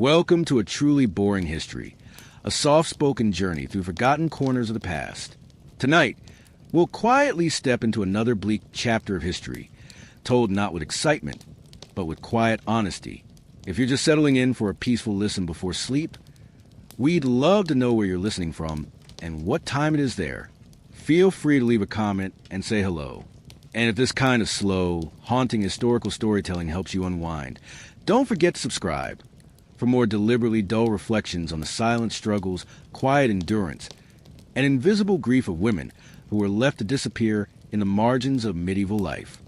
Welcome to a truly boring history, a soft-spoken journey through forgotten corners of the past. Tonight, we'll quietly step into another bleak chapter of history, told not with excitement, but with quiet honesty. If you're just settling in for a peaceful listen before sleep, we'd love to know where you're listening from and what time it is there. Feel free to leave a comment and say hello. And if this kind of slow, haunting historical storytelling helps you unwind, don't forget to subscribe for more deliberately dull reflections on the silent struggles, quiet endurance, and invisible grief of women who were left to disappear in the margins of medieval life.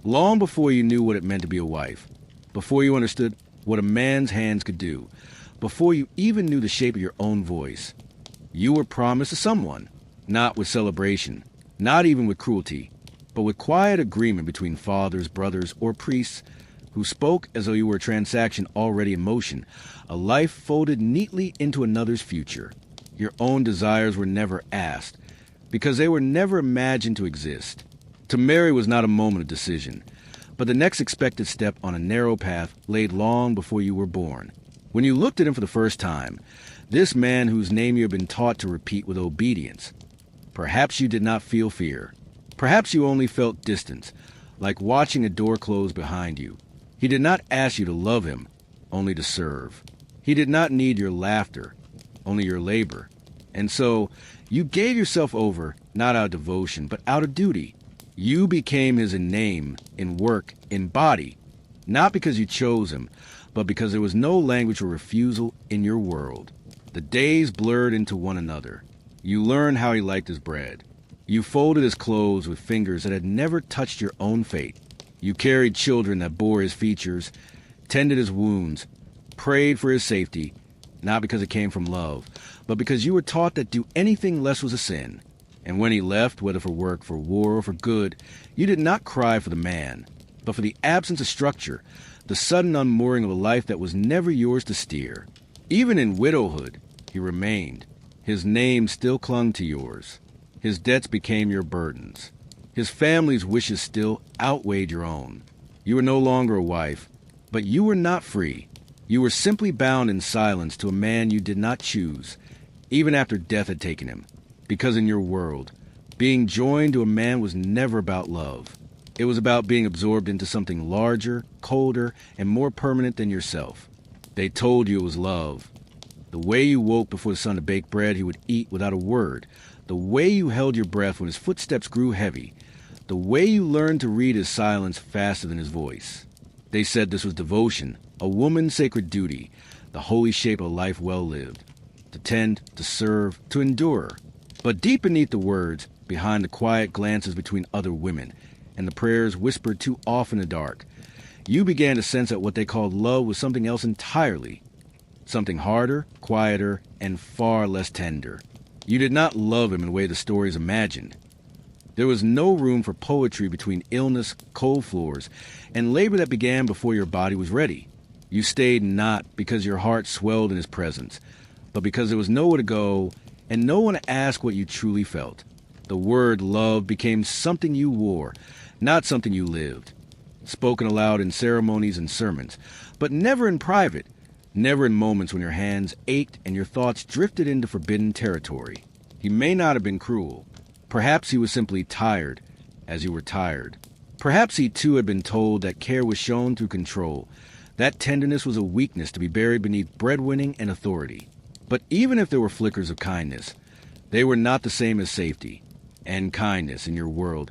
Long before you knew what it meant to be a wife, before you understood what a man's hands could do, before you even knew the shape of your own voice, you were promised to someone, not with celebration, not even with cruelty, but with quiet agreement between fathers, brothers, or priests who spoke as though you were a transaction already in motion, a life folded neatly into another's future. Your own desires were never asked, because they were never imagined to exist. To marry was not a moment of decision, but the next expected step on a narrow path laid long before you were born. When you looked at him for the first time, this man whose name you had been taught to repeat with obedience, perhaps you did not feel fear. Perhaps you only felt distance, like watching a door close behind you. He did not ask you to love him, only to serve. He did not need your laughter, only your labor. And so, you gave yourself over, not out of devotion, but out of duty. You became his in name, in work, in body, not because you chose him, but because there was no language or refusal in your world. The days blurred into one another. You learned how he liked his bread. You folded his clothes with fingers that had never touched your own fate. You carried children that bore his features, tended his wounds, prayed for his safety, not because it came from love, but because you were taught that do anything less was a sin. And when he left, whether for work, for war, or for good, you did not cry for the man, but for the absence of structure, the sudden unmooring of a life that was never yours to steer. Even in widowhood, he remained. His name still clung to yours. His debts became your burdens. His family's wishes still outweighed your own. You were no longer a wife, but you were not free. You were simply bound in silence to a man you did not choose, even after death had taken him. Because in your world, being joined to a man was never about love. It was about being absorbed into something larger, colder, and more permanent than yourself. They told you it was love. The way you woke before the sun to bake bread he would eat without a word. The way you held your breath when his footsteps grew heavy. The way you learned to read his silence faster than his voice. They said this was devotion, a woman's sacred duty, the holy shape of a life well lived. To tend, to serve, to endure. But deep beneath the words, behind the quiet glances between other women, and the prayers whispered too often in the dark, you began to sense that what they called love was something else entirely. Something harder, quieter, and far less tender. You did not love him in the way the stories imagined. There was no room for poetry between illness, cold floors, and labor that began before your body was ready. You stayed not because your heart swelled in his presence, but because there was nowhere to go and no one to ask what you truly felt. The word love became something you wore, not something you lived. Spoken aloud in ceremonies and sermons, but never in private, never in moments when your hands ached and your thoughts drifted into forbidden territory. He may not have been cruel. Perhaps he was simply tired, as you were tired. Perhaps he too had been told that care was shown through control, that tenderness was a weakness to be buried beneath breadwinning and authority. But even if there were flickers of kindness, they were not the same as safety. And kindness in your world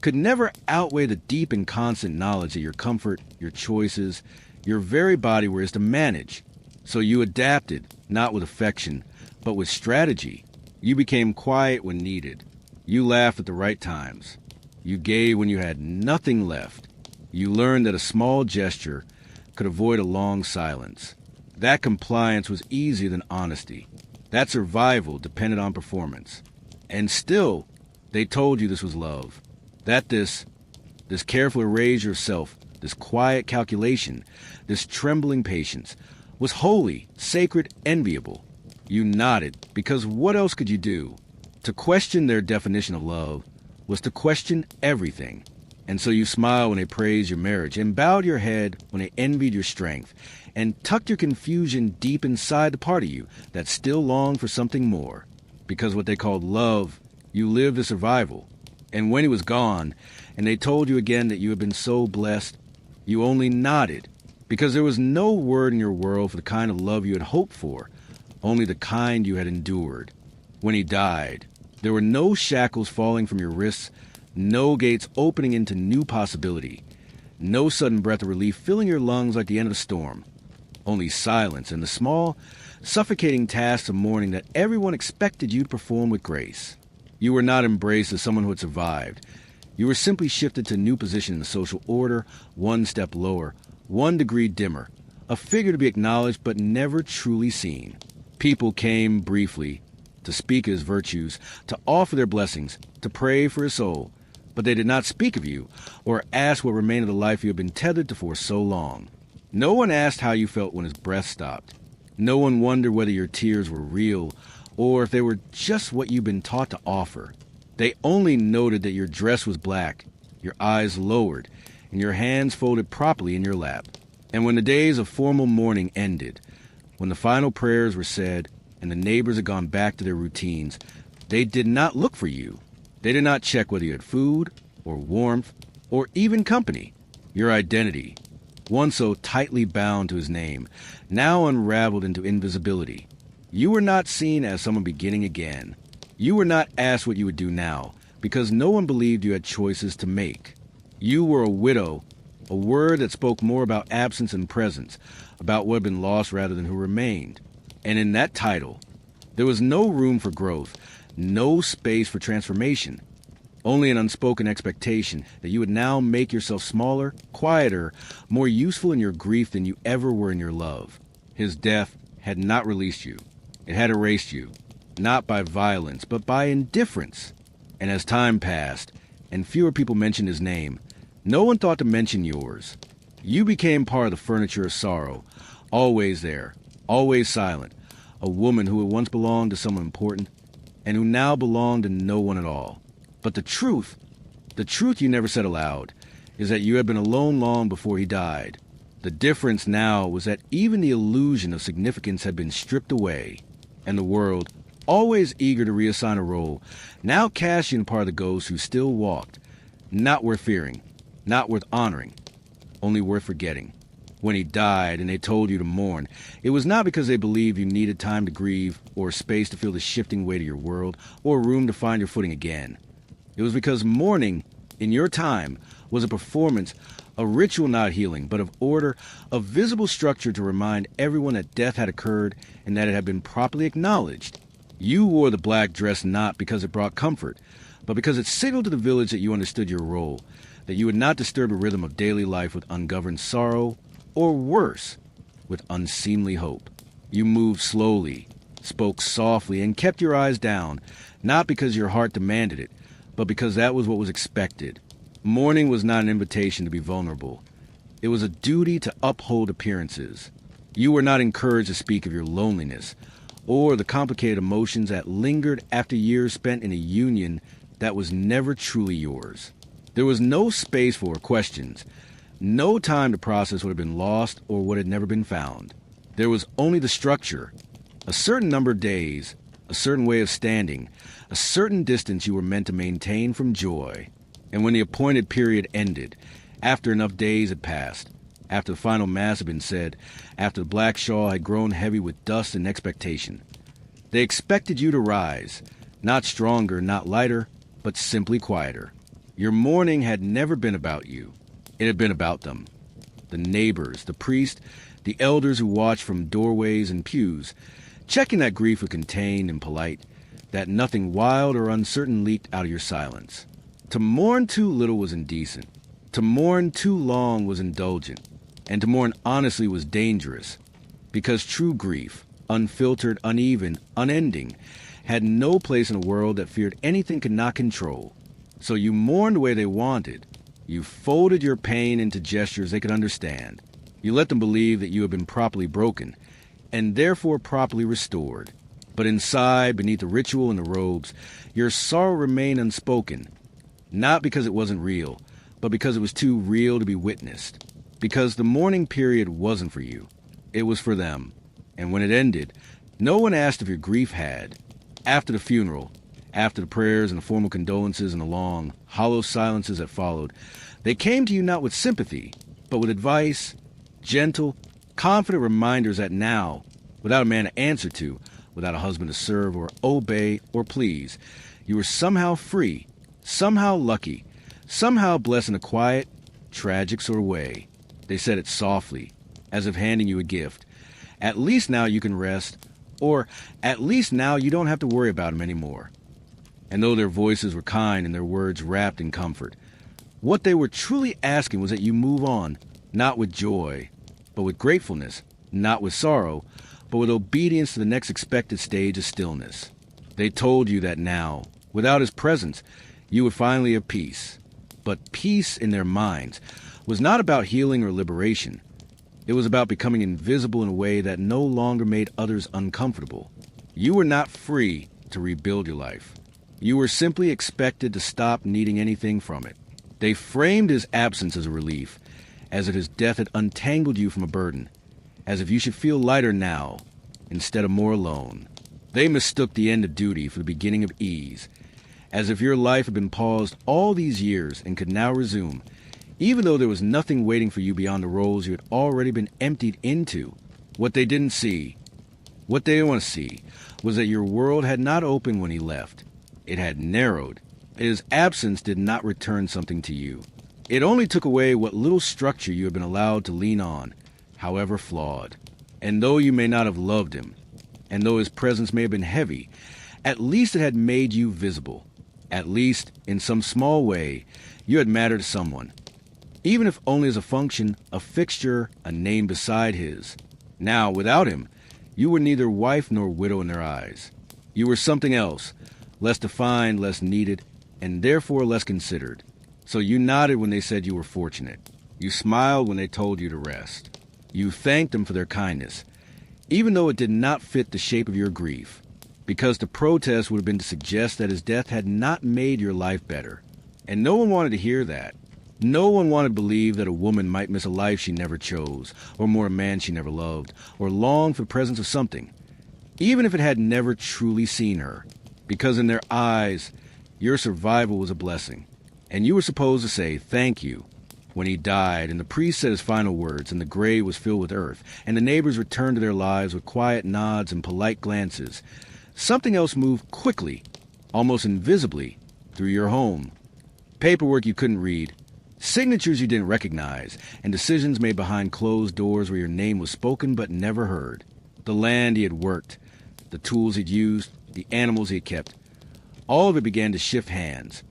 could never outweigh the deep and constant knowledge that your comfort, your choices, your very body were his to manage. So you adapted, not with affection, but with strategy. You became quiet when needed. You laughed at the right times. You gave when you had nothing left. You learned that a small gesture could avoid a long silence. That compliance was easier than honesty. That survival depended on performance. And still, they told you this was love. That this careful erase yourself, this quiet calculation, this trembling patience, was holy, sacred, enviable. You nodded, because what else could you do? To question their definition of love was to question everything. And so you smiled when they praised your marriage, and bowed your head when they envied your strength, and tucked your confusion deep inside the part of you that still longed for something more. Because what they called love, you lived a survival. And when he was gone, and they told you again that you had been so blessed, you only nodded, because there was no word in your world for the kind of love you had hoped for, only the kind you had endured. When he died, there were no shackles falling from your wrists, no gates opening into new possibility, no sudden breath of relief filling your lungs like the end of a storm, only silence and the small, suffocating tasks of mourning that everyone expected you to perform with grace. You were not embraced as someone who had survived. You were simply shifted to a new position in the social order, one step lower, 1 degree dimmer, a figure to be acknowledged but never truly seen. People came briefly to speak his virtues, to offer their blessings, to pray for his soul, but they did not speak of you or ask what remained of the life you had been tethered to for so long. No one asked how you felt when his breath stopped. No one wondered whether your tears were real or if they were just what you'd been taught to offer. They only noted that your dress was black, your eyes lowered, and your hands folded properly in your lap. And when the days of formal mourning ended, when the final prayers were said and the neighbors had gone back to their routines, they did not look for you. They did not check whether you had food or warmth or even company. Your identity, once so tightly bound to his name, now unraveled into invisibility. You were not seen as someone beginning again. You were not asked what you would do now, because no one believed you had choices to make. You were a widow, a word that spoke more about absence and presence, about what had been lost rather than who remained. And in that title, there was no room for growth, no space for transformation, only an unspoken expectation that you would now make yourself smaller, quieter, more useful in your grief than you ever were in your love. His death had not released you. It had erased you, not by violence, but by indifference. And as time passed, and fewer people mentioned his name, no one thought to mention yours. You became part of the furniture of sorrow, always there, always silent, a woman who had once belonged to someone important, and who now belonged to no one at all. But the truth you never said aloud, is that you had been alone long before he died. The difference now was that even the illusion of significance had been stripped away, and the world, always eager to reassign a role, now cast you in part of the ghosts who still walked, not worth fearing, not worth honoring, only worth forgetting. When he died and they told you to mourn, it was not because they believed you needed time to grieve, or space to feel the shifting weight of your world, or room to find your footing again. It was because mourning, in your time, was a performance, a ritual not healing, but of order, a visible structure to remind everyone that death had occurred and that it had been properly acknowledged. You wore the black dress not because it brought comfort, but because it signaled to the village that you understood your role, that you would not disturb the rhythm of daily life with ungoverned sorrow, or worse, with unseemly hope. You moved slowly, spoke softly, and kept your eyes down, not because your heart demanded it, but because that was what was expected. Mourning was not an invitation to be vulnerable. It was a duty to uphold appearances. You were not encouraged to speak of your loneliness, or the complicated emotions that lingered after years spent in a union that was never truly yours. There was no space for questions, no time to process what had been lost or what had never been found. There was only the structure, a certain number of days, a certain way of standing, a certain distance you were meant to maintain from joy. And when the appointed period ended, after enough days had passed, after the final mass had been said, after the black shawl had grown heavy with dust and expectation, they expected you to rise, not stronger, not lighter, but simply quieter. Your mourning had never been about you. It had been about them. The neighbors, the priest, the elders who watched from doorways and pews, checking that grief was contained and polite, that nothing wild or uncertain leaked out of your silence. To mourn too little was indecent. To mourn too long was indulgent. And to mourn honestly was dangerous. Because true grief, unfiltered, uneven, unending, had no place in a world that feared anything could not control. So you mourned the way they wanted. You folded your pain into gestures they could understand. You let them believe that you had been properly broken, and therefore properly restored. But inside, beneath the ritual and the robes, your sorrow remained unspoken. Not because it wasn't real, but because it was too real to be witnessed. Because the mourning period wasn't for you. It was for them. And when it ended, no one asked if your grief had. After the funeral, after the prayers and the formal condolences and the long, hollow silences that followed, they came to you not with sympathy, but with advice, gentle, confident reminders that now, without a man to answer to, without a husband to serve or obey or please, you were somehow free, somehow lucky, somehow blessed in a quiet, tragic sort of way. They said it softly, as if handing you a gift. At least now you can rest, or at least now you don't have to worry about him anymore. And though their voices were kind and their words wrapped in comfort, what they were truly asking was that you move on, not with joy, but with gratefulness, not with sorrow, but with obedience to the next expected stage of stillness. They told you that now, without his presence, you would finally have peace. But peace in their minds was not about healing or liberation. It was about becoming invisible in a way that no longer made others uncomfortable. You were not free to rebuild your life. You were simply expected to stop needing anything from it. They framed his absence as a relief, as if his death had untangled you from a burden, as if you should feel lighter now, instead of more alone. They mistook the end of duty for the beginning of ease, as if your life had been paused all these years and could now resume, even though there was nothing waiting for you beyond the roles you had already been emptied into. What they didn't see, what they didn't want to see, was that your world had not opened when he left. It had narrowed. His absence did not return something to you. It only took away what little structure you had been allowed to lean on, however flawed. And though you may not have loved him, and though his presence may have been heavy, at least it had made you visible. At least, in some small way, you had mattered to someone. Even if only as a function, a fixture, a name beside his. Now, without him, you were neither wife nor widow in their eyes. You were something else, less defined, less needed, and therefore less considered. So you nodded when they said you were fortunate. You smiled when they told you to rest. You thanked them for their kindness, even though it did not fit the shape of your grief, because to protest would have been to suggest that his death had not made your life better. And no one wanted to hear that. No one wanted to believe that a woman might miss a life she never chose, or mourn a man she never loved, or long for the presence of something, even if it had never truly seen her, because in their eyes, your survival was a blessing. And you were supposed to say thank you. When he died, and the priest said his final words, and the grave was filled with earth, and the neighbors returned to their lives with quiet nods and polite glances, something else moved quickly, almost invisibly, through your home. Paperwork you couldn't read, signatures you didn't recognize, and decisions made behind closed doors where your name was spoken but never heard. The land he had worked, the tools he'd used, the animals he had kept, all of it began to shift hands.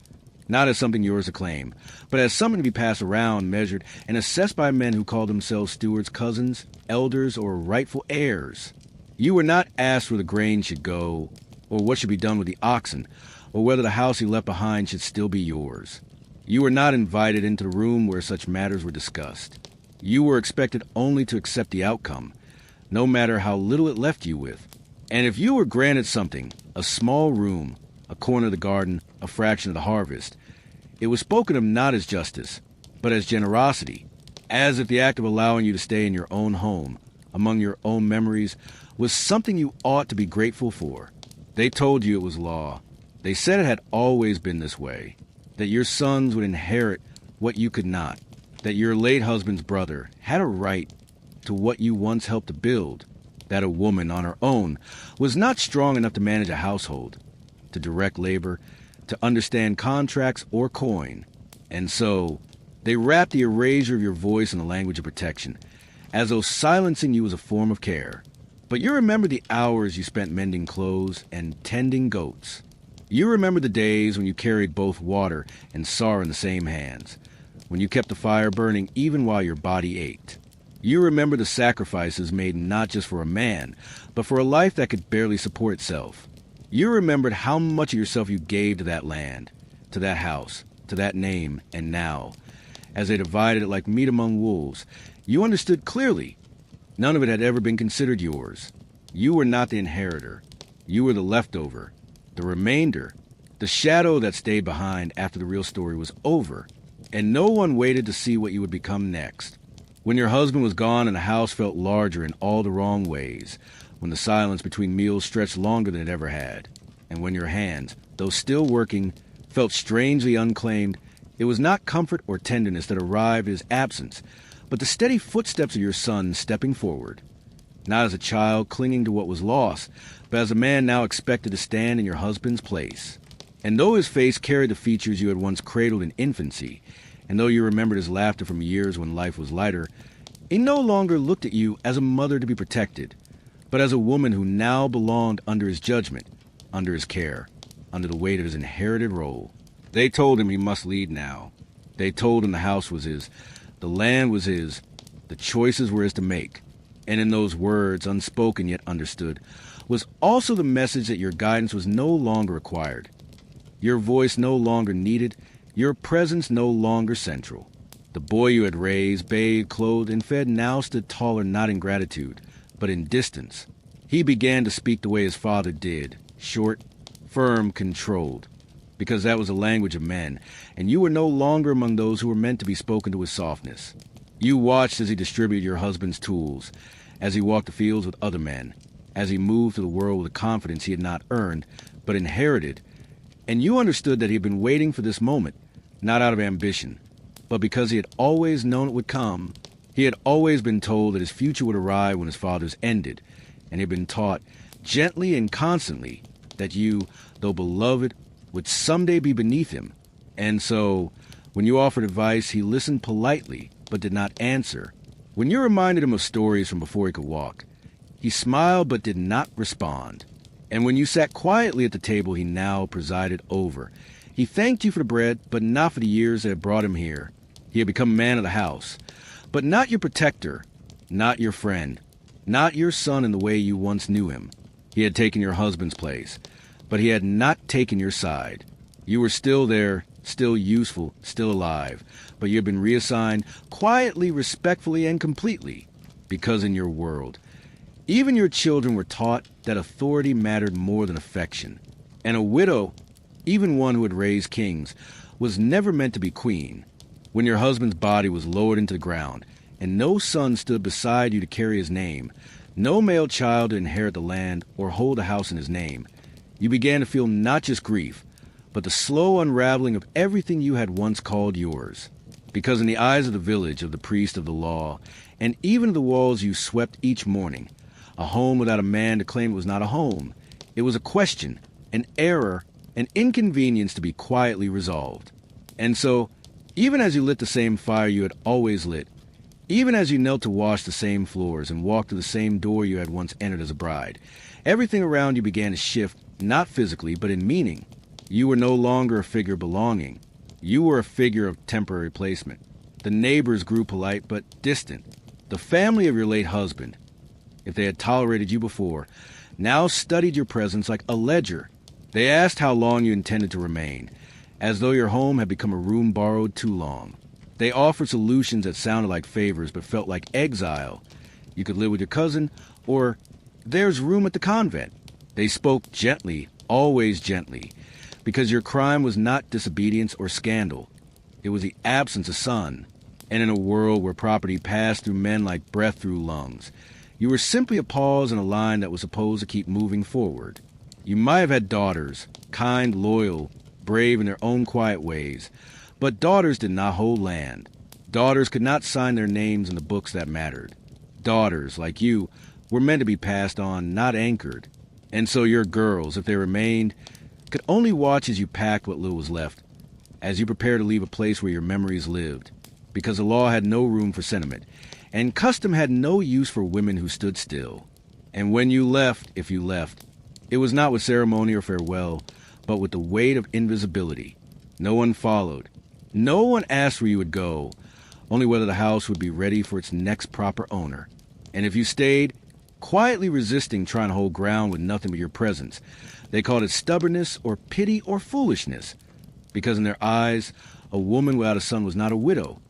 Not as something yours to claim, but as something to be passed around, measured, and assessed by men who called themselves stewards, cousins, elders, or rightful heirs. You were not asked where the grain should go, or what should be done with the oxen, or whether the house he left behind should still be yours. You were not invited into the room where such matters were discussed. You were expected only to accept the outcome, no matter how little it left you with. And if you were granted something, a small room, a corner of the garden, a fraction of the harvest, it was spoken of not as justice, but as generosity, as if the act of allowing you to stay in your own home, among your own memories, was something you ought to be grateful for. They told you it was law. They said it had always been this way, that your sons would inherit what you could not, that your late husband's brother had a right to what you once helped to build, that a woman on her own was not strong enough to manage a household, to direct labor, to understand contracts or coin. And so, they wrapped the erasure of your voice in the language of protection, as though silencing you was a form of care. But you remember the hours you spent mending clothes and tending goats. You remember the days when you carried both water and sorrow in the same hands, when you kept the fire burning even while your body ached. You remember the sacrifices made not just for a man, but for a life that could barely support itself. You remembered how much of yourself you gave to that land, to that house, to that name, and now, as they divided it like meat among wolves, you understood clearly. None of it had ever been considered yours. You were not the inheritor. You were the leftover, the remainder, the shadow that stayed behind after the real story was over, and no one waited to see what you would become next. When your husband was gone and the house felt larger in all the wrong ways, when the silence between meals stretched longer than it ever had, and when your hands, though still working, felt strangely unclaimed, it was not comfort or tenderness that arrived at his absence, but the steady footsteps of your son stepping forward. Not as a child clinging to what was lost, but as a man now expected to stand in your husband's place. And though his face carried the features you had once cradled in infancy, and though you remembered his laughter from years when life was lighter, he no longer looked at you as a mother to be protected, but as a woman who now belonged under his judgment, under his care, under the weight of his inherited role. They told him he must lead now. They told him the house was his, the land was his, the choices were his to make. And in those words, unspoken yet understood, was also the message that your guidance was no longer required. Your voice no longer needed, your presence no longer central. The boy you had raised, bathed, clothed, and fed now stood taller not in gratitude, but in distance. He began to speak the way his father did, short, firm, controlled, because that was the language of men, and you were no longer among those who were meant to be spoken to with softness. You watched as he distributed your husband's tools, as he walked the fields with other men, as he moved through the world with a confidence he had not earned, but inherited, and you understood that he had been waiting for this moment, not out of ambition, but because he had always known it would come. He had always been told that his future would arrive when his father's ended, and he had been taught, gently and constantly, that you, though beloved, would someday be beneath him. And so, when you offered advice, he listened politely, but did not answer. When you reminded him of stories from before he could walk, he smiled but did not respond. And when you sat quietly at the table he now presided over, he thanked you for the bread, but not for the years that had brought him here. He had become man of the house, but not your protector, not your friend, not your son in the way you once knew him. He had taken your husband's place, but he had not taken your side. You were still there, still useful, still alive, but you had been reassigned quietly, respectfully, and completely, because in your world, even your children were taught that authority mattered more than affection. And a widow, even one who had raised kings, was never meant to be queen. When your husband's body was lowered into the ground, and no son stood beside you to carry his name, no male child to inherit the land or hold a house in his name, you began to feel not just grief, but the slow unraveling of everything you had once called yours. Because in the eyes of the village, of the priest of the law, and even of the walls you swept each morning, a home without a man to claim it was not a home. It was a question, an error, an inconvenience to be quietly resolved. And so, even as you lit the same fire you had always lit, even as you knelt to wash the same floors and walked through the same door you had once entered as a bride, everything around you began to shift, not physically, but in meaning. You were no longer a figure belonging. You were a figure of temporary placement. The neighbors grew polite but distant. The family of your late husband, if they had tolerated you before, now studied your presence like a ledger. They asked how long you intended to remain, as though your home had become a room borrowed too long. They offered solutions that sounded like favors but felt like exile. You could live with your cousin, or there's room at the convent. They spoke gently, always gently, because your crime was not disobedience or scandal. It was the absence of sun. And in a world where property passed through men like breath through lungs, you were simply a pause in a line that was supposed to keep moving forward. You might have had daughters, kind, loyal, brave in their own quiet ways, but daughters did not hold land. Daughters could not sign their names in the books that mattered. Daughters, like you, were meant to be passed on, not anchored. And so your girls, if they remained, could only watch as you packed what little was left, as you prepared to leave a place where your memories lived, because the law had no room for sentiment, and custom had no use for women who stood still. And when you left, if you left, it was not with ceremony or farewell, but with the weight of invisibility. No one followed. No one asked where you would go, only whether the house would be ready for its next proper owner. And if you stayed, quietly resisting trying to hold ground with nothing but your presence, they called it stubbornness or pity or foolishness, because in their eyes, a woman without a son was not a widow.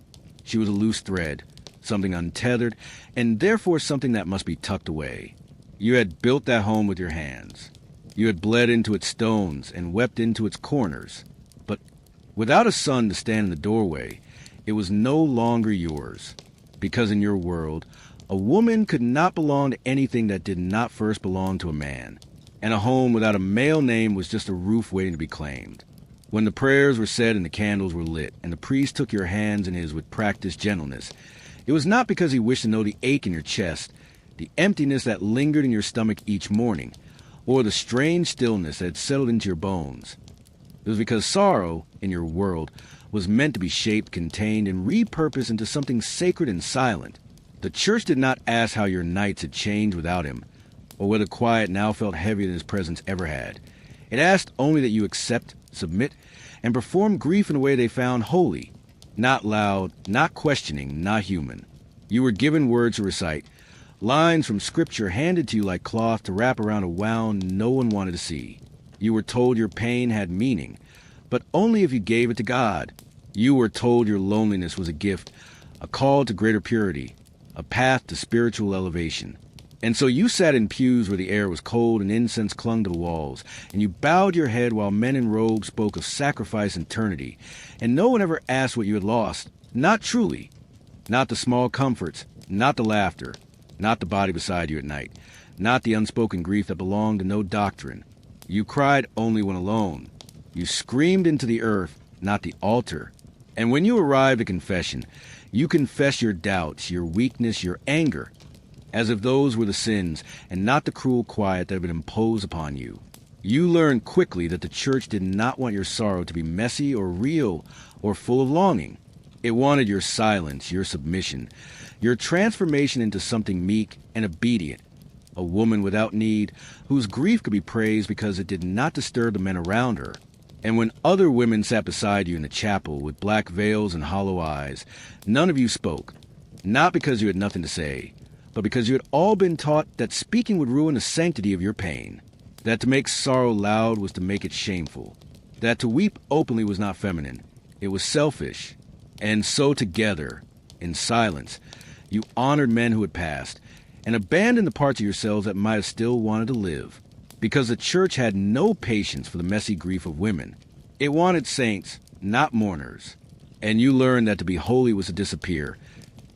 She was a loose thread, something untethered, and therefore something that must be tucked away. You had built that home with your hands. You had bled into its stones and wept into its corners. But without a son to stand in the doorway, it was no longer yours. because in your world, a woman could not belong to anything that did not first belong to a man, and a home without a male name was just a roof waiting to be claimed. When the prayers were said and the candles were lit, and the priest took your hands in his with practiced gentleness, it was not because he wished to know the ache in your chest, the emptiness that lingered in your stomach each morning, or the strange stillness that had settled into your bones. It was because sorrow, in your world, was meant to be shaped, contained, and repurposed into something sacred and silent. The church did not ask how your nights had changed without him, or whether quiet now felt heavier than his presence ever had. It asked only that you accept, submit, and perform grief in a way they found holy, not loud, not questioning, not human. You were given words to recite, lines from scripture handed to you like cloth to wrap around a wound no one wanted to see. You were told your pain had meaning, but only if you gave it to God. You were told your loneliness was a gift, a call to greater purity, a path to spiritual elevation. And so you sat in pews where the air was cold and incense clung to the walls, and you bowed your head while men in robes spoke of sacrifice and eternity, and no one ever asked what you had lost. Not truly. Not the small comforts, not the laughter, not the body beside you at night, not the unspoken grief that belonged to no doctrine. You cried only when alone. You screamed into the earth, not the altar. And when you arrived at confession, you confessed your doubts, your weakness, your anger, as if those were the sins and not the cruel quiet that had been imposed upon you. You learned quickly that the church did not want your sorrow to be messy or real or full of longing. It wanted your silence, your submission, your transformation into something meek and obedient, a woman without need, whose grief could be praised because it did not disturb the men around her. And when other women sat beside you in the chapel with black veils and hollow eyes, none of you spoke, not because you had nothing to say, but because you had all been taught that speaking would ruin the sanctity of your pain, that to make sorrow loud was to make it shameful, that to weep openly was not feminine, it was selfish. And so together, in silence, you honored men who had passed, and abandoned the parts of yourselves that might have still wanted to live, because the church had no patience for the messy grief of women. It wanted saints, not mourners. And you learned that to be holy was to disappear,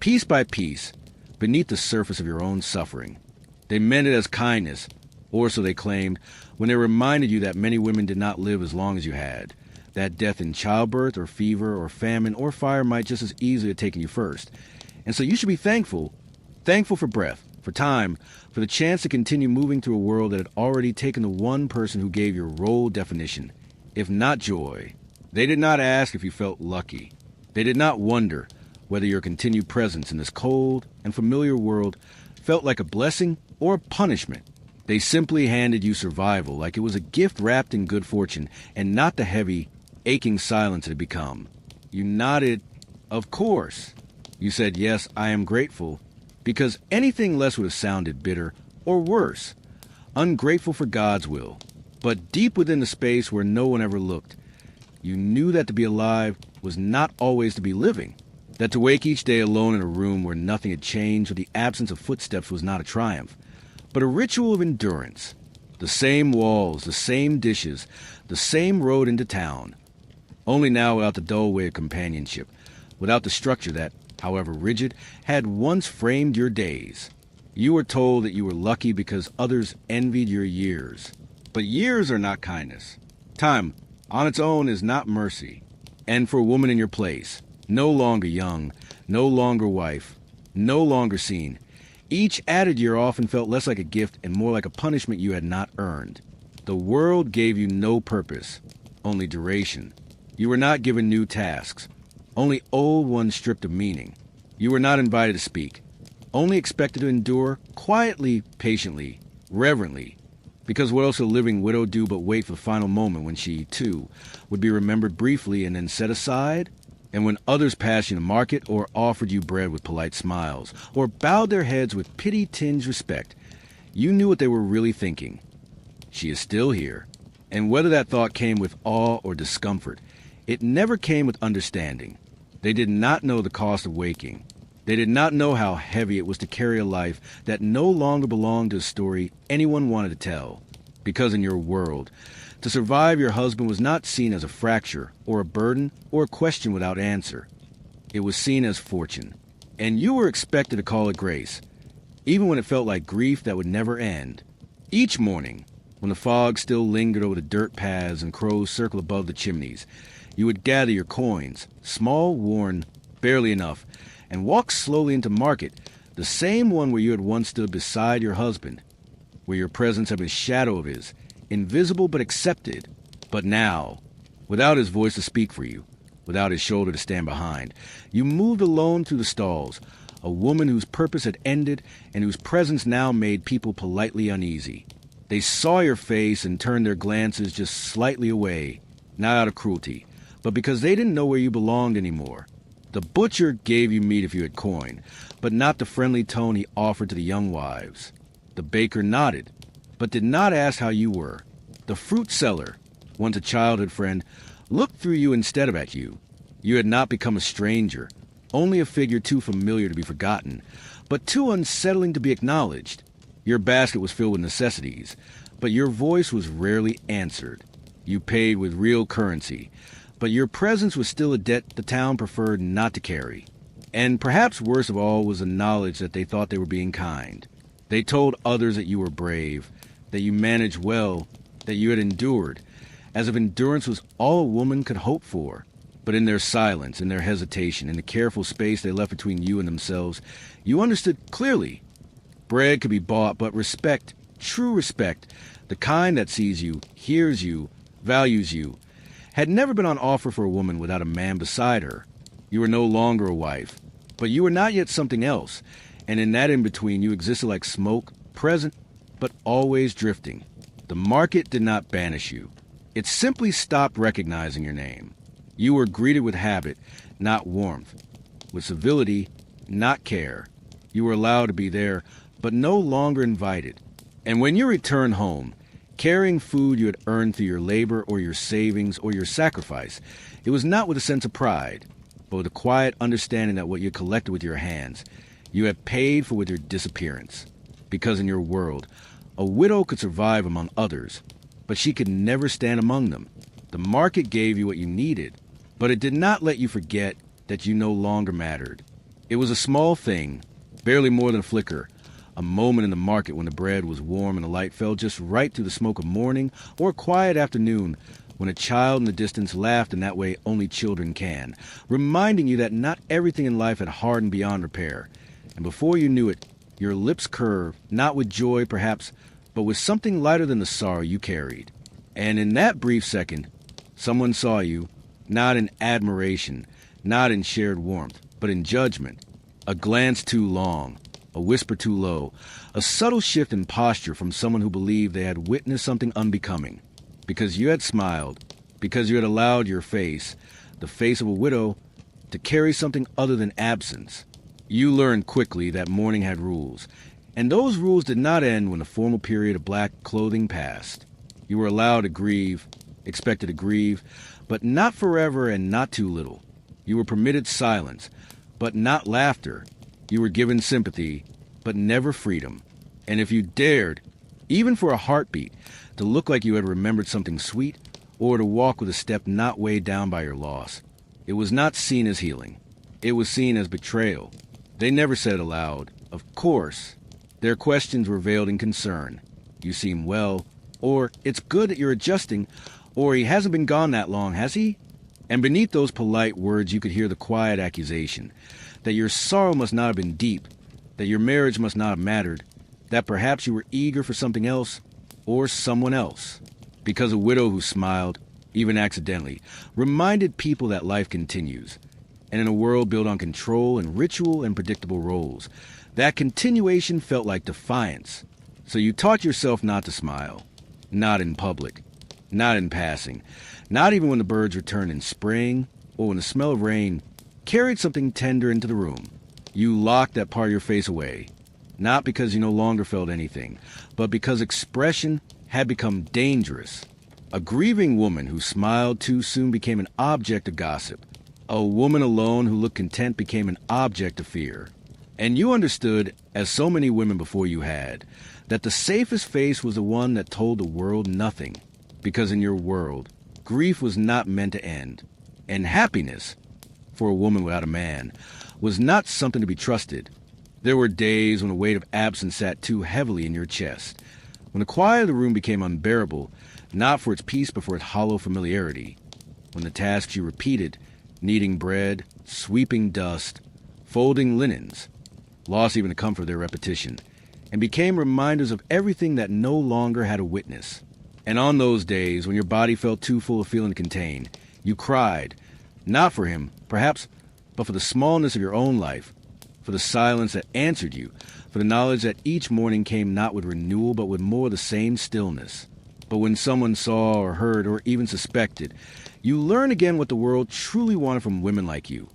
piece by piece, beneath the surface of your own suffering. They meant it as kindness, or so they claimed, when they reminded you that many women did not live as long as you had, that death in childbirth or fever or famine or fire might just as easily have taken you first. And so you should be thankful for breath, for time, for the chance to continue moving through a world that had already taken the one person who gave your role definition, if not joy. They did not ask if you felt lucky. They did not wonder whether your continued presence in this cold and familiar world felt like a blessing or a punishment. They simply handed you survival like it was a gift wrapped in good fortune and not the heavy, aching silence it had become. You nodded, of course. You said, yes, I am grateful, because anything less would have sounded bitter or worse, ungrateful for God's will. But deep within the space where no one ever looked, you knew that to be alive was not always to be living, that to wake each day alone in a room where nothing had changed or the absence of footsteps was not a triumph, but a ritual of endurance. The same walls, the same dishes, the same road into town, only now without the dull way of companionship, without the structure that, however rigid, had once framed your days. You were told that you were lucky because others envied your years. But years are not kindness. Time, on its own, is not mercy. And for a woman in your place, no longer young, no longer wife, no longer seen, each added year often felt less like a gift and more like a punishment you had not earned. The world gave you no purpose, only duration. You were not given new tasks, only old ones stripped of meaning. You were not invited to speak, only expected to endure quietly, patiently, reverently, because what else would a living widow do but wait for the final moment when she, too, would be remembered briefly and then set aside? And when others passed you in the market or offered you bread with polite smiles or bowed their heads with pity-tinged respect, you knew what they were really thinking. She is still here. And whether that thought came with awe or discomfort, it never came with understanding. They did not know the cost of waking. They did not know how heavy it was to carry a life that no longer belonged to a story anyone wanted to tell. Because in your world, to survive your husband was not seen as a fracture or a burden or a question without answer. It was seen as fortune. And you were expected to call it grace, even when it felt like grief that would never end. Each morning, when the fog still lingered over the dirt paths and crows circled above the chimneys, you would gather your coins, small, worn, barely enough, and walk slowly into market, the same one where you had once stood beside your husband, where your presence had been a shadow of his, invisible but accepted. But now, without his voice to speak for you, without his shoulder to stand behind, you moved alone through the stalls, a woman whose purpose had ended and whose presence now made people politely uneasy. They saw your face and turned their glances just slightly away, not out of cruelty, but because they didn't know where you belonged anymore. The butcher gave you meat if you had coin, but not the friendly tone he offered to the young wives. The baker nodded, but did not ask how you were. The fruit seller, once a childhood friend, looked through you instead of at you. You had not become a stranger, only a figure too familiar to be forgotten, but too unsettling to be acknowledged. Your basket was filled with necessities, but your voice was rarely answered. You paid with real currency, but your presence was still a debt the town preferred not to carry. And perhaps worst of all was the knowledge that they thought they were being kind. They told others that you were brave, that you managed well, that you had endured, as if endurance was all a woman could hope for. But in their silence, in their hesitation, in the careful space they left between you and themselves, you understood clearly. Bread could be bought, but respect, true respect, the kind that sees you, hears you, values you, had never been on offer for a woman without a man beside her. You were no longer a wife, but you were not yet something else, and in that in-between you existed like smoke, present, but always drifting. The market did not banish you. It simply stopped recognizing your name. You were greeted with habit, not warmth, with civility, not care. You were allowed to be there, but no longer invited. And when you returned home, carrying food you had earned through your labor or your savings or your sacrifice, it was not with a sense of pride, but with a quiet understanding that what you collected with your hands, you had paid for with your disappearance. Because in your world, a widow could survive among others, but she could never stand among them. The market gave you what you needed, but it did not let you forget that you no longer mattered. It was a small thing, barely more than a flicker, a moment in the market when the bread was warm and the light fell just right through the smoke of morning, or a quiet afternoon when a child in the distance laughed in that way only children can, reminding you that not everything in life had hardened beyond repair. And before you knew it, your lips curved, not with joy perhaps, but with something lighter than the sorrow you carried. And in that brief second, someone saw you, not in admiration, not in shared warmth, but in judgment. A glance too long, a whisper too low, a subtle shift in posture from someone who believed they had witnessed something unbecoming. Because you had smiled, because you had allowed your face, the face of a widow, to carry something other than absence. You learned quickly that mourning had rules, and those rules did not end when the formal period of black clothing passed. You were allowed to grieve, expected to grieve, but not forever and not too little. You were permitted silence, but not laughter. You were given sympathy, but never freedom. And if you dared, even for a heartbeat, to look like you had remembered something sweet, or to walk with a step not weighed down by your loss, it was not seen as healing. It was seen as betrayal. They never said it aloud, of course. Their questions were veiled in concern. You seem well, or it's good that you're adjusting, or he hasn't been gone that long, has he? And beneath those polite words you could hear the quiet accusation, that your sorrow must not have been deep, that your marriage must not have mattered, that perhaps you were eager for something else, or someone else. Because a widow who smiled, even accidentally, reminded people that life continues. And in a world built on control and ritual and predictable roles, that continuation felt like defiance. So you taught yourself not to smile, not in public, not in passing, not even when the birds returned in spring, or when the smell of rain carried something tender into the room. You locked that part of your face away, not because you no longer felt anything, but because expression had become dangerous. A grieving woman who smiled too soon became an object of gossip. A woman alone who looked content became an object of fear. And you understood, as so many women before you had, that the safest face was the one that told the world nothing. Because in your world, grief was not meant to end. And happiness, for a woman without a man, was not something to be trusted. There were days when the weight of absence sat too heavily in your chest, when the quiet of the room became unbearable, not for its peace but for its hollow familiarity, when the tasks you repeated, kneading bread, sweeping dust, folding linens, lost even the comfort of their repetition, and became reminders of everything that no longer had a witness. And on those days, when your body felt too full of feeling to contain, you cried, not for him, perhaps, but for the smallness of your own life, for the silence that answered you, for the knowledge that each morning came not with renewal, but with more of the same stillness. But when someone saw or heard or even suspected, you learned again what the world truly wanted from women like you.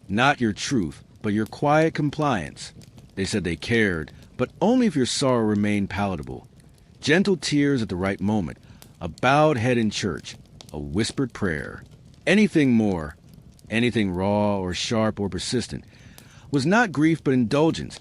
Not your truth, but your quiet compliance. They said they cared, but only if your sorrow remained palatable. Gentle tears at the right moment, a bowed head in church, a whispered prayer. Anything more, anything raw or sharp or persistent, was not grief but indulgence,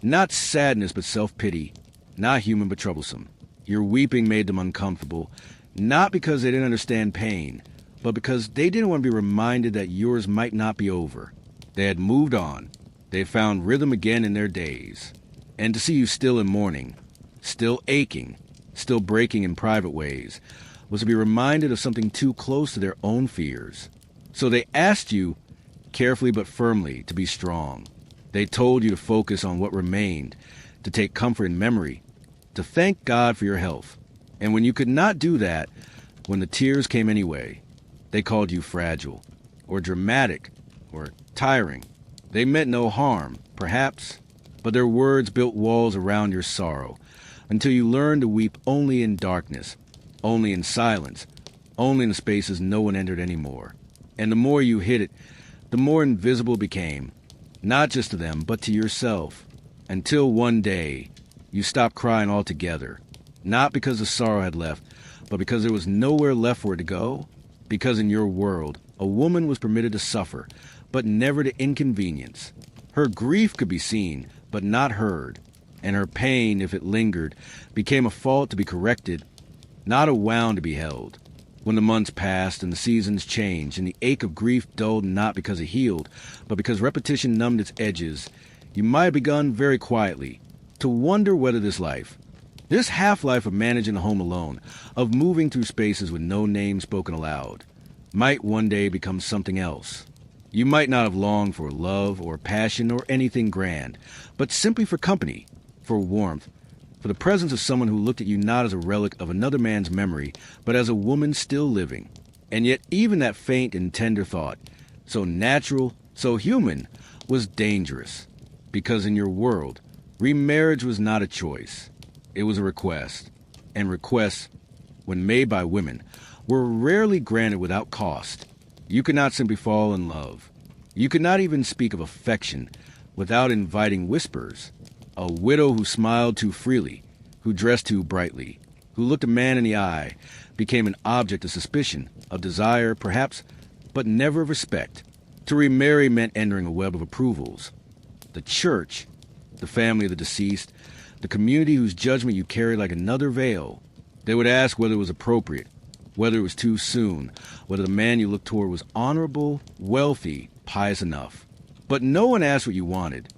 not sadness but self-pity, not human but troublesome. Your weeping made them uncomfortable, not because they didn't understand pain, but because they didn't want to be reminded that yours might not be over. They had moved on. They had found rhythm again in their days. And to see you still in mourning, still aching, still breaking in private ways, was to be reminded of something too close to their own fears. So they asked you, carefully but firmly, to be strong. They told you to focus on what remained, to take comfort in memory, to thank God for your health. And when you could not do that, when the tears came anyway, they called you fragile, or dramatic, or tiring. They meant no harm, perhaps, but their words built walls around your sorrow, until you learned to weep only in darkness, only in silence, only in the spaces no one entered anymore. And the more you hid it, the more invisible it became, not just to them, but to yourself, until one day you stopped crying altogether, not because the sorrow had left, but because there was nowhere left for it to go, because in your world, a woman was permitted to suffer, but never to inconvenience. Her grief could be seen, but not heard, and her pain, if it lingered, became a fault to be corrected, not a wound to be held. When the months passed and the seasons changed, and the ache of grief dulled not because it healed, but because repetition numbed its edges, you might have begun very quietly to wonder whether this life, this half-life of managing the home alone, of moving through spaces with no name spoken aloud, might one day become something else. You might not have longed for love or passion or anything grand, but simply for company, for warmth, for the presence of someone who looked at you not as a relic of another man's memory, but as a woman still living. And yet even that faint and tender thought, so natural, so human, was dangerous, because in your world, remarriage was not a choice. It was a request, and requests, when made by women, were rarely granted without cost. You could not simply fall in love. You could not even speak of affection without inviting whispers. A widow who smiled too freely, who dressed too brightly, who looked a man in the eye, became an object of suspicion, of desire, perhaps, but never of respect. To remarry meant entering a web of approvals. The church, the family of the deceased, the community whose judgment you carried like another veil. They would ask whether it was appropriate, whether it was too soon, whether the man you looked toward was honorable, wealthy, pious enough. But no one asked what you wanted,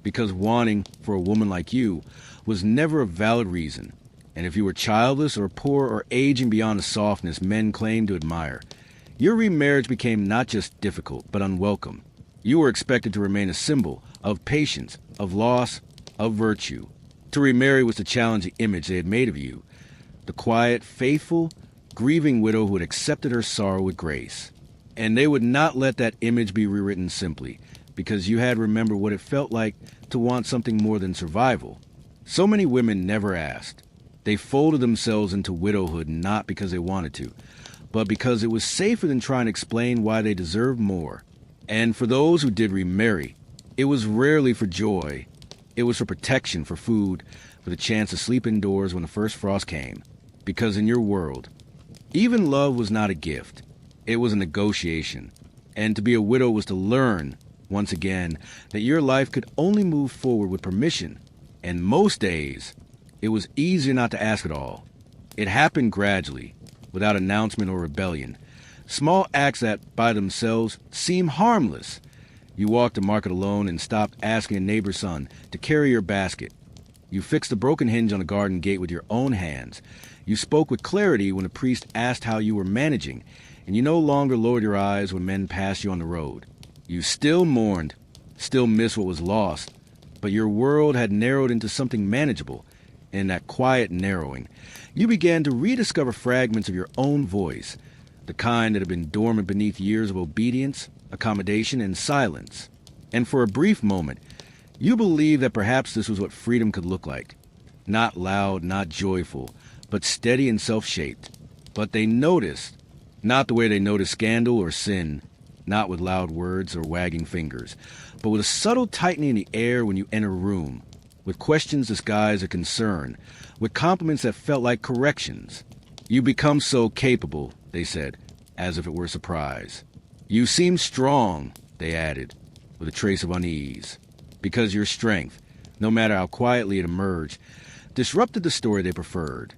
because wanting for a woman like you was never a valid reason. And if you were childless or poor or aging beyond the softness men claimed to admire, your remarriage became not just difficult, but unwelcome. You were expected to remain a symbol of patience, of loss, of virtue. To remarry was to challenge the image they had made of you, the quiet, faithful, grieving widow who had accepted her sorrow with grace. And they would not let that image be rewritten simply, because you had remembered what it felt like to want something more than survival. So many women never asked. They folded themselves into widowhood not because they wanted to, but because it was safer than trying to explain why they deserved more. And for those who did remarry, it was rarely for joy. It was for protection, for food, for the chance to sleep indoors when the first frost came. Because in your world, even love was not a gift. It was a negotiation. And to be a widow was to learn, once again, that your life could only move forward with permission. And most days, it was easier not to ask at all. It happened gradually, without announcement or rebellion. Small acts that, by themselves, seem harmless, You walked to market alone and stopped asking a neighbor's son to carry your basket. You fixed the broken hinge on the garden gate with your own hands. You spoke with clarity when a priest asked how you were managing, and you no longer lowered your eyes when men passed you on the road. You still mourned, still missed what was lost, but your world had narrowed into something manageable. In that quiet narrowing, you began to rediscover fragments of your own voice, the kind that had been dormant beneath years of obedience, accommodation, and silence. And for a brief moment, you believed that perhaps this was what freedom could look like. Not loud, not joyful, but steady and self-shaped. But they noticed, not the way they noticed scandal or sin, not with loud words or wagging fingers, but with a subtle tightening in the air when you enter a room, with questions disguised as concern, with compliments that felt like corrections. You become so capable, they said, as if it were a surprise. You seem strong, they added, with a trace of unease, because your strength, no matter how quietly it emerged, disrupted the story they preferred,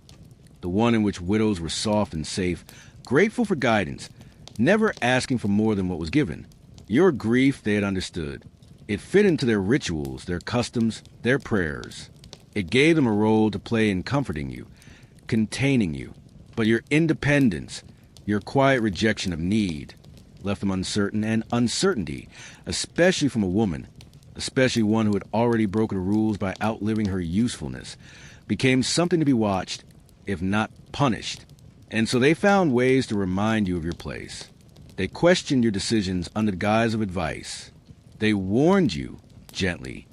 the one in which widows were soft and safe, grateful for guidance, never asking for more than what was given. Your grief they had understood. It fit into their rituals, their customs, their prayers. It gave them a role to play in comforting you, containing you. But your independence, your quiet rejection of need, left them uncertain, and uncertainty, especially from a woman, especially one who had already broken the rules by outliving her usefulness, became something to be watched, if not punished. And so they found ways to remind you of your place. They questioned your decisions under the guise of advice. They warned you, gently,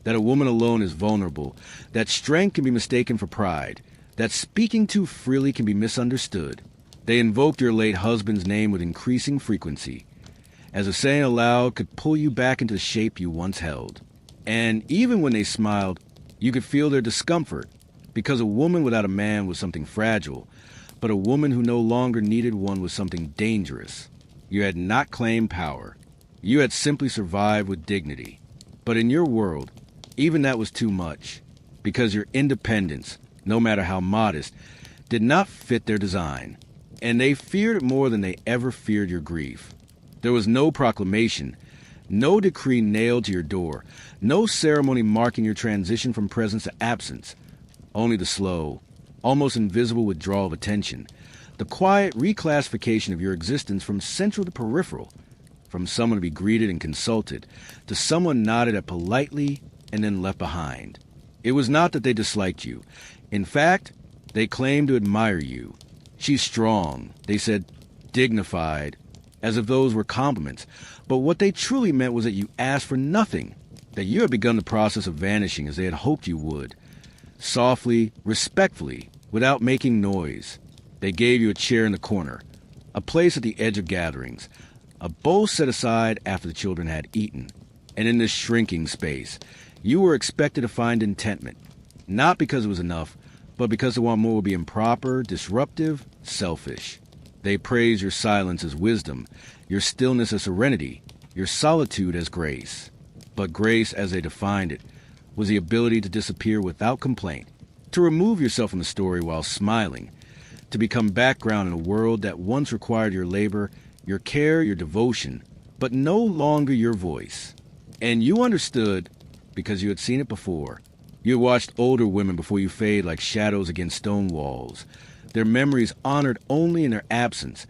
that a woman alone is vulnerable, that strength can be mistaken for pride, that speaking too freely can be misunderstood. They invoked your late husband's name with increasing frequency, as if saying aloud could pull you back into the shape you once held. And even when they smiled, you could feel their discomfort, because a woman without a man was something fragile, but a woman who no longer needed one was something dangerous. You had not claimed power. You had simply survived with dignity. But in your world, even that was too much, because your independence, no matter how modest, did not fit their design. And they feared it more than they ever feared your grief. There was no proclamation, no decree nailed to your door, no ceremony marking your transition from presence to absence. Only the slow, almost invisible withdrawal of attention, the quiet reclassification of your existence from central to peripheral, from someone to be greeted and consulted, to someone nodded at politely and then left behind. It was not that they disliked you. In fact, they claimed to admire you. She's strong, they said, dignified, as if those were compliments. But what they truly meant was that you asked for nothing, that you had begun the process of vanishing as they had hoped you would. Softly, respectfully, without making noise. They gave you a chair in the corner, a place at the edge of gatherings, a bowl set aside after the children had eaten. And in this shrinking space, you were expected to find contentment, not because it was enough, but because to want more would be improper, disruptive, selfish. They praised your silence as wisdom, your stillness as serenity, your solitude as grace. But grace, as they defined it, was the ability to disappear without complaint, to remove yourself from the story while smiling, to become background in a world that once required your labor, your care, your devotion, but no longer your voice. And you understood because you had seen it before. You had watched older women before you fade like shadows against stone walls, their memories honored only in their absence,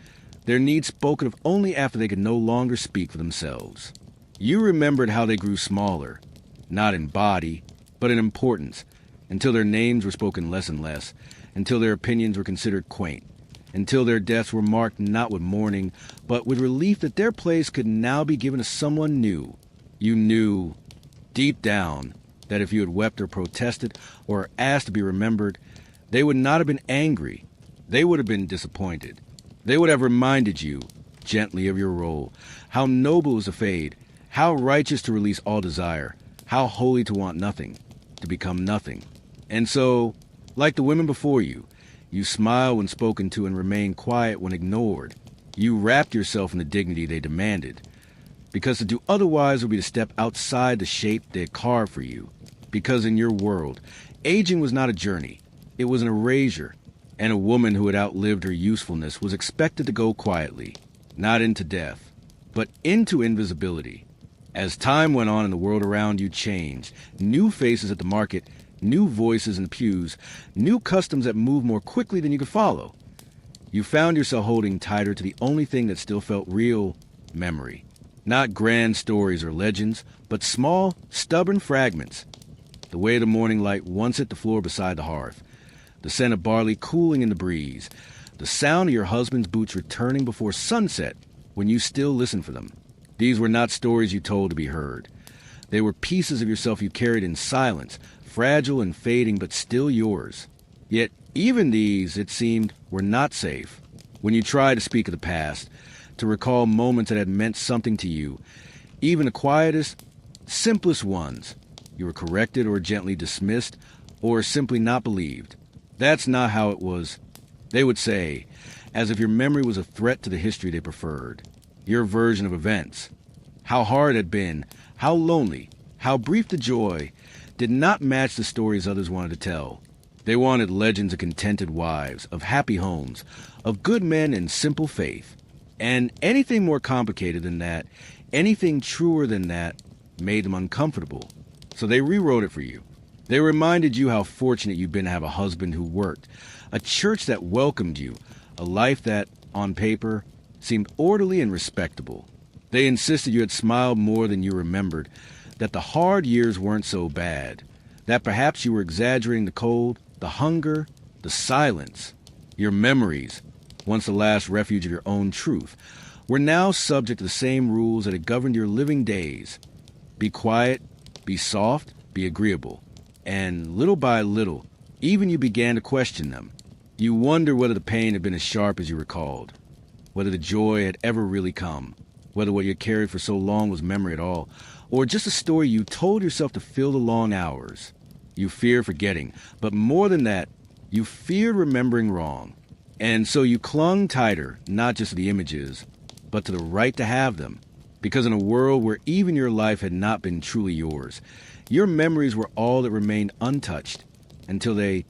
their needs spoken of only after they could no longer speak for themselves. You remembered how they grew smaller, not in body, but in importance, until their names were spoken less and less, until their opinions were considered quaint, until their deaths were marked not with mourning, but with relief that their place could now be given to someone new. You knew, deep down, that if you had wept or protested or asked to be remembered, they would not have been angry. They would have been disappointed. They would have reminded you, gently, of your role, how noble is to fade, how righteous to release all desire, how holy to want nothing, to become nothing. And so, like the women before you, you smile when spoken to and remain quiet when ignored. You wrapped yourself in the dignity they demanded, because to do otherwise would be to step outside the shape they had carved for you. Because in your world, aging was not a journey, it was an erasure, and a woman who had outlived her usefulness was expected to go quietly, not into death, but into invisibility. As time went on and the world around you changed, new faces at the market, new voices in the pews, new customs that moved more quickly than you could follow, you found yourself holding tighter to the only thing that still felt real: memory. Not grand stories or legends, but small, stubborn fragments. The way the morning light once hit the floor beside the hearth, the scent of barley cooling in the breeze, the sound of your husband's boots returning before sunset when you still listened for them. These were not stories you told to be heard. They were pieces of yourself you carried in silence, fragile and fading, but still yours. Yet even these, it seemed, were not safe. When you tried to speak of the past, to recall moments that had meant something to you, even the quietest, simplest ones, you were corrected or gently dismissed or simply not believed. That's not how it was, they would say, as if your memory was a threat to the history they preferred. Your version of events, how hard it had been, how lonely, how brief the joy, did not match the stories others wanted to tell. They wanted legends of contented wives, of happy homes, of good men and simple faith. And anything more complicated than that, anything truer than that, made them uncomfortable. So they rewrote it for you. They reminded you how fortunate you'd been to have a husband who worked, a church that welcomed you, a life that, on paper, seemed orderly and respectable. They insisted you had smiled more than you remembered, that the hard years weren't so bad, that perhaps you were exaggerating the cold, the hunger, the silence. Your memories, once the last refuge of your own truth, were now subject to the same rules that had governed your living days. Be quiet, be soft, be agreeable. And little by little, even you began to question them. You wonder whether the pain had been as sharp as you recalled, whether the joy had ever really come, whether what you carried for so long was memory at all, or just a story you told yourself to fill the long hours. You feared forgetting, but more than that, you feared remembering wrong. And so you clung tighter, not just to the images, but to the right to have them. Because in a world where even your life had not been truly yours, your memories were all that remained untouched, until they,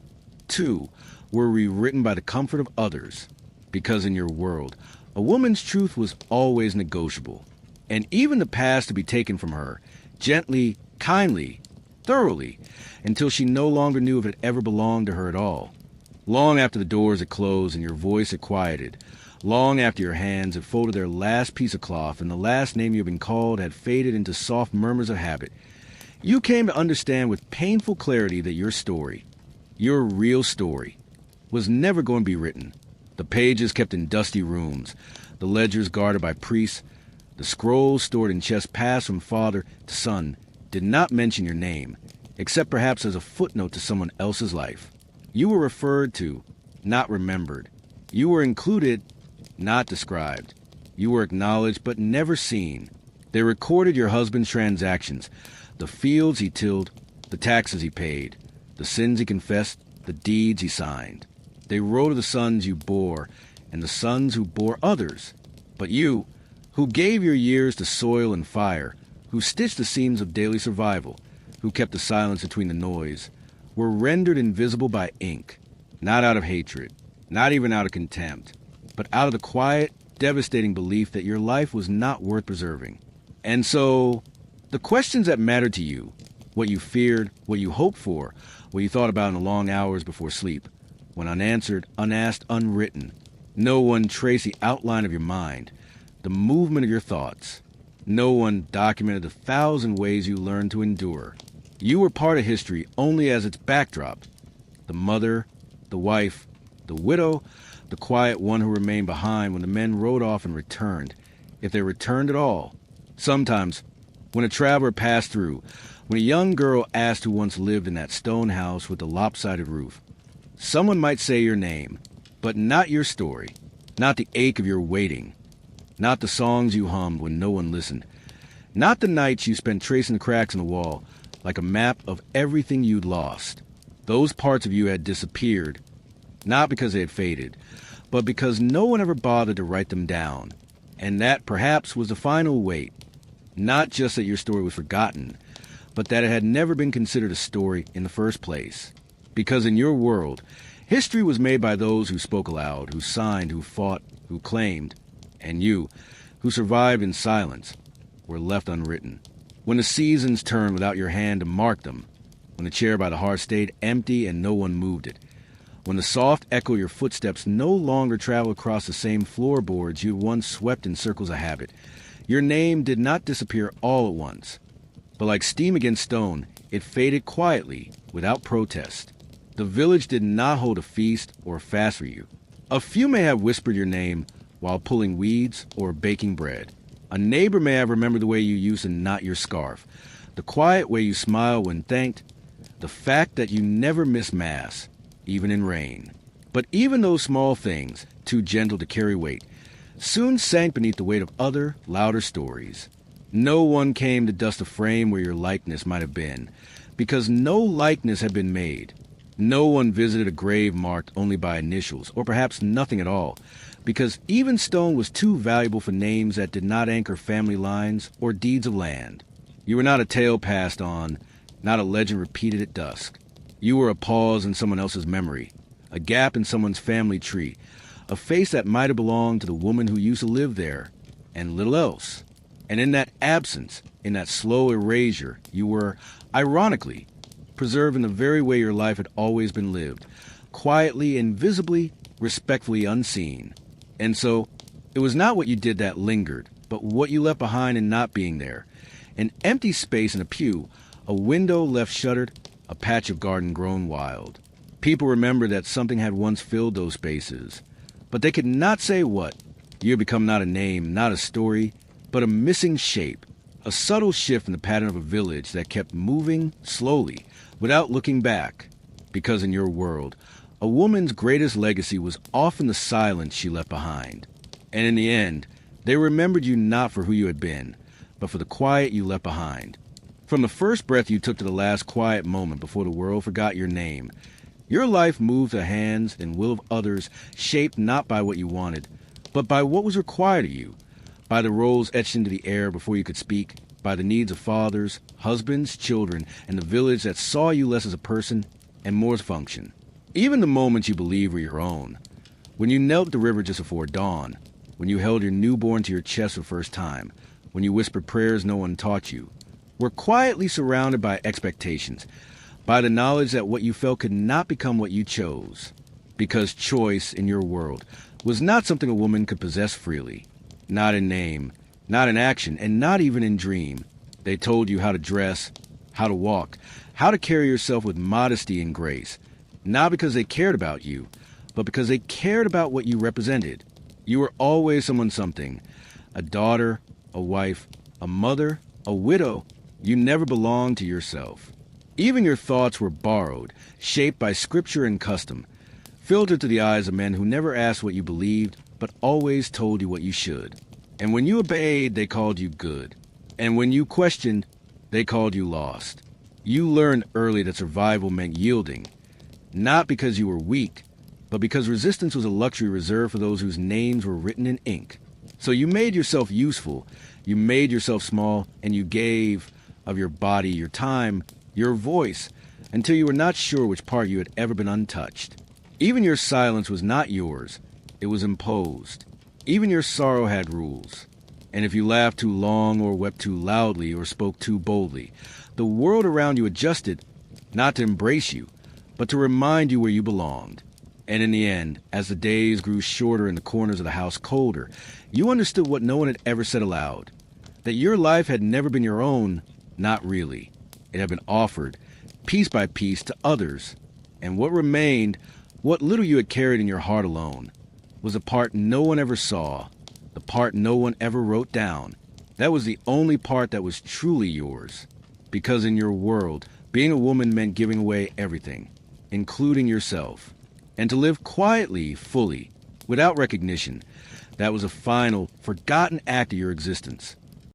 too, were rewritten by the comfort of others. Because in your world, a woman's truth was always negotiable, and even the past to be taken from her, gently, kindly, thoroughly, until she no longer knew if it ever belonged to her at all. Long after the doors had closed and your voice had quieted, long after your hands had folded their last piece of cloth and the last name you had been called had faded into soft murmurs of habit, you came to understand with painful clarity that your story, your real story, was never going to be written. The pages kept in dusty rooms, the ledgers guarded by priests, the scrolls stored in chests passed from father to son did not mention your name, except perhaps as a footnote to someone else's life. You were referred to, not remembered. You were included, not described. You were acknowledged, but never seen. They recorded your husband's transactions, the fields he tilled, the taxes he paid, the sins he confessed, the deeds he signed. They wrote of the sons you bore, and the sons who bore others. But you, who gave your years to soil and fire, who stitched the seams of daily survival, who kept the silence between the noise, were rendered invisible by ink, not out of hatred, not even out of contempt, but out of the quiet, devastating belief that your life was not worth preserving. And so, the questions that mattered to you, what you feared, what you hoped for, what you thought about in the long hours before sleep, went unanswered, unasked, unwritten. No one traced the outline of your mind, the movement of your thoughts. No one documented the 1,000 ways you learned to endure. You were part of history only as its backdrop. The mother, the wife, the widow, the quiet one who remained behind when the men rode off and returned, if they returned at all. Sometimes, when a traveler passed through, when a young girl asked who once lived in that stone house with the lopsided roof, someone might say your name, but not your story, not the ache of your waiting, not the songs you hummed when no one listened, not the nights you spent tracing the cracks in the wall like a map of everything you'd lost. Those parts of you had disappeared, not because they had faded, but because no one ever bothered to write them down. And that, perhaps, was the final weight. Not just that your story was forgotten, but that it had never been considered a story in the first place. Because in your world, history was made by those who spoke aloud, who signed, who fought, who claimed. And you, who survived in silence, were left unwritten. When the seasons turned without your hand to mark them. When the chair by the hearth stayed empty and no one moved it. When the soft echo of your footsteps no longer traveled across the same floorboards you once swept in circles of habit. Your name did not disappear all at once. But like steam against stone, it faded quietly, without protest. The village did not hold a feast or a fast for you. A few may have whispered your name while pulling weeds or baking bread. A neighbor may have remembered the way you used to knot your scarf, the quiet way you smiled when thanked, the fact that you never missed Mass, even in rain. But even those small things, too gentle to carry weight, soon sank beneath the weight of other, louder stories. No one came to dust a frame where your likeness might have been, because no likeness had been made. No one visited a grave marked only by initials, or perhaps nothing at all, because even stone was too valuable for names that did not anchor family lines or deeds of land. You were not a tale passed on, not a legend repeated at dusk. You were a pause in someone else's memory, a gap in someone's family tree, a face that might have belonged to the woman who used to live there, and little else. And in that absence, in that slow erasure, you were, ironically, preserved in the very way your life had always been lived, quietly, invisibly, respectfully unseen. And so, it was not what you did that lingered, but what you left behind in not being there. An empty space in a pew, a window left shuttered, a patch of garden grown wild. People remembered that something had once filled those spaces, but they could not say what. You had become not a name, not a story, but a missing shape, a subtle shift in the pattern of a village that kept moving slowly, without looking back. Because in your world, a woman's greatest legacy was often the silence she left behind. And in the end, they remembered you not for who you had been, but for the quiet you left behind. From the first breath you took to the last quiet moment before the world forgot your name, your life moved the hands and will of others, shaped not by what you wanted, but by what was required of you, by the roles etched into the air before you could speak, by the needs of fathers, husbands, children, and the village that saw you less as a person and more as a function. Even the moments you believed were your own. When you knelt at the river just before dawn, when you held your newborn to your chest for the first time, when you whispered prayers no one taught you, were quietly surrounded by expectations, by the knowledge that what you felt could not become what you chose. Because choice in your world was not something a woman could possess freely, not in name, not in action, and not even in dream. They told you how to dress, how to walk, how to carry yourself with modesty and grace, not because they cared about you, but because they cared about what you represented. You were always someone something, a daughter, a wife, a mother, a widow. You never belonged to yourself. Even your thoughts were borrowed, shaped by scripture and custom, filtered through the eyes of men who never asked what you believed, but always told you what you should. And when you obeyed, they called you good. And when you questioned, they called you lost. You learned early that survival meant yielding, not because you were weak, but because resistance was a luxury reserved for those whose names were written in ink. So you made yourself useful, you made yourself small, and you gave of your body, your time, your voice, until you were not sure which part you had ever been untouched. Even your silence was not yours, it was imposed. Even your sorrow had rules. And if you laughed too long or wept too loudly or spoke too boldly, the world around you adjusted, not to embrace you, but to remind you where you belonged. And in the end, as the days grew shorter and the corners of the house colder, you understood what no one had ever said aloud, that your life had never been your own, not really. It had been offered, piece by piece, to others. And what remained, what little you had carried in your heart alone, was a part no one ever saw, the part no one ever wrote down. That was the only part that was truly yours. Because in your world, being a woman meant giving away everything, including yourself. And to live quietly, fully, without recognition, that was a final, forgotten act of your existence.